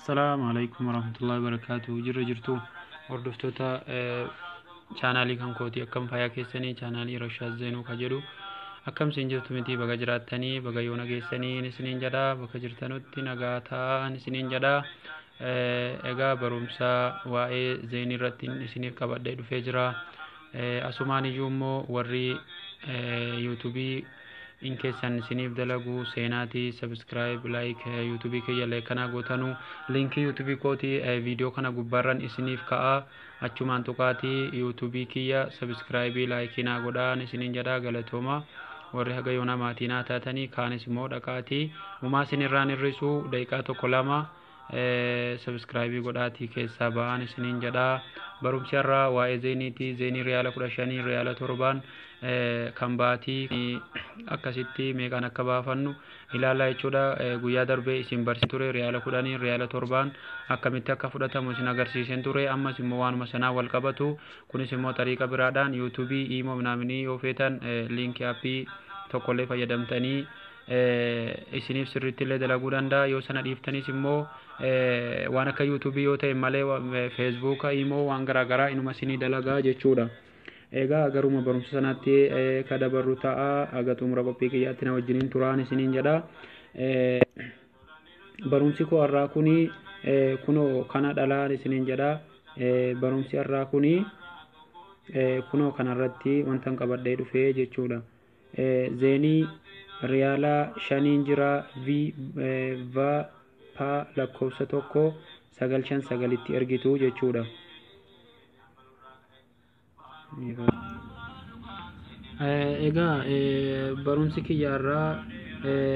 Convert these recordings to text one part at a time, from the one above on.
السلام عليكم ورحمة الله وبركاته. jirtu hordoftoota chaanaalii kan kooti akkam fayyaa keessanii chaanaalii Rashaad Zeenuu ka jedhu akkam isin jirtu miti baga jiraattanii baga yoo nageessanii isiniin jedha bakka jirtanutti nagaa ta'an isiniin jedha. Egaa barumsa waa'ee zeenii irratti isiniif qabadhee dhufee jira. Asumaan iyyuu immoo warri yuutuubii in keessan isiniif dalagu seenaati subscribe like yuutuubii kiyya kana gootanu linkii yuutuubii kooti viidiyoo kana gubbaarran isiniif ka'a achumaan tuqaati yuutuubii kiyya subscribe like na godhaan isiniin jedha galatooma. Warri haga yoona maatiin taatanii kaanis immoo dhaqaati umaa isinirraan hir'isu daqiiqaa tokko lama subscribe godhaati keessaa ba'an isiniin jedha. Barumsi irraa waa'ee zeeniiti. Zeenii riyaala 15 riyaala 7 kan baatii akkasitti meeqaan akka baafannu ilaalaa jechuudha. Guyyaa darbee isin barsiisee ture riyaala 10 riyaala 7 akkamitti akka fudhatamu isin agarsiiseen ture. Ammas immoo waanuma sanaa wal qabatu kunis immoo xariiqa biraadhaan yuutuubii imoo minaaminii yoo feetan liinkii aappii tokkollee fayyadamtanii isiniif sirriitti illee dalaguu danda'a. Yoo sana dhiiftanis immoo waan akka yuutuubii yoo ta'e malee feesbuuka imoo waan garaagaraa inuma isinii dalagaa jechuudha. Egaa garuma barumsa sanaatti ka dabarru ta'a aga xumura qophii kiyyaatti na wajjiniin turaan isiniin jedha. Barumsi koo har'aa kuni kunoo kana dhalaan isiniin jedha. Barumsi har'aa kuni kunoo kanarratti wantan qabadhee dhufee jechuudha. Zeenii riyaala 5 jira va pa lakkoofsa tokko 959tti ergitu jechuudha. Egaa barumsi kiyyaarraa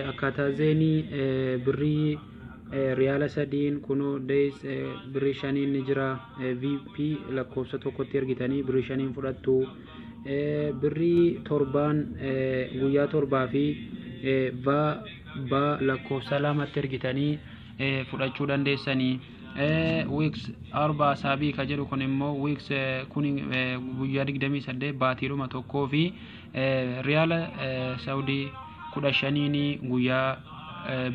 akkaataa zeenii birrii riyaala 3 kunoo dees birrii 5 ni jira vp lakkoofsa tokkotti ergitanii birrii 5 fudhattu. Birrii 7 guyyaa 7 fi va lakkoofsa 2tti ergitanii fudhachuu dandeessanii. Weeks 4 saabii ka jedhu kun immoo weeks kun guyyaa 28 baatiidhuma tokkoo fi riyaala saawudii 15 guyyaa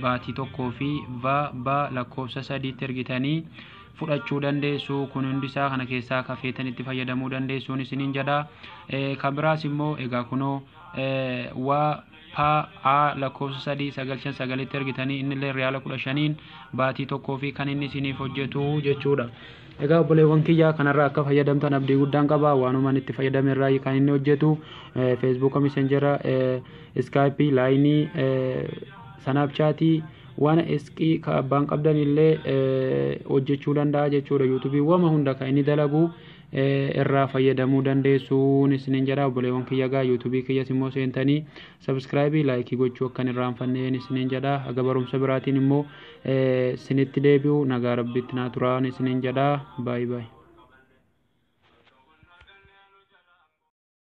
baatii tokkoo fi va lakkoofsa 3tti ergitanii fudhachuu dandeessu. Kun hundi isaa kana keessaa kafeetan itti fayyadamuu dandeessuun isiniin jedha. Kan biraas immoo egaa kunoo waa pa lakkoofsa 3 ergitanii innillee riyaala 15 baatii tokkoo fi kan inni isiniif hojjetu jechuudha. Egaa obboleewwan kiyyaa kanarraa akka fayyadamtan abdii guddaan qaba. Waanumaan itti fayyadame irraa kan inni hojjetu feesbuuka messenjera iskaayipii laayinii sanaapchaatii waan iskii ka abbaan qabdan illee hojjechuu danda'a jechuudha. yuutuubii wama hunda kan inni dalagu irraa fayyadamuu dandeessuun isiniin jedha. Obboleewwan kiyya gaa yuutuubii kiyyas immoo seentanii subscribe laayikii gochuu akkan irraanfanneen isiniin jedha. Haga barumsa biraatiin immoo isinitti deebi'u nagaa rabbitti naa turaan isiniin jedha. Baay baay.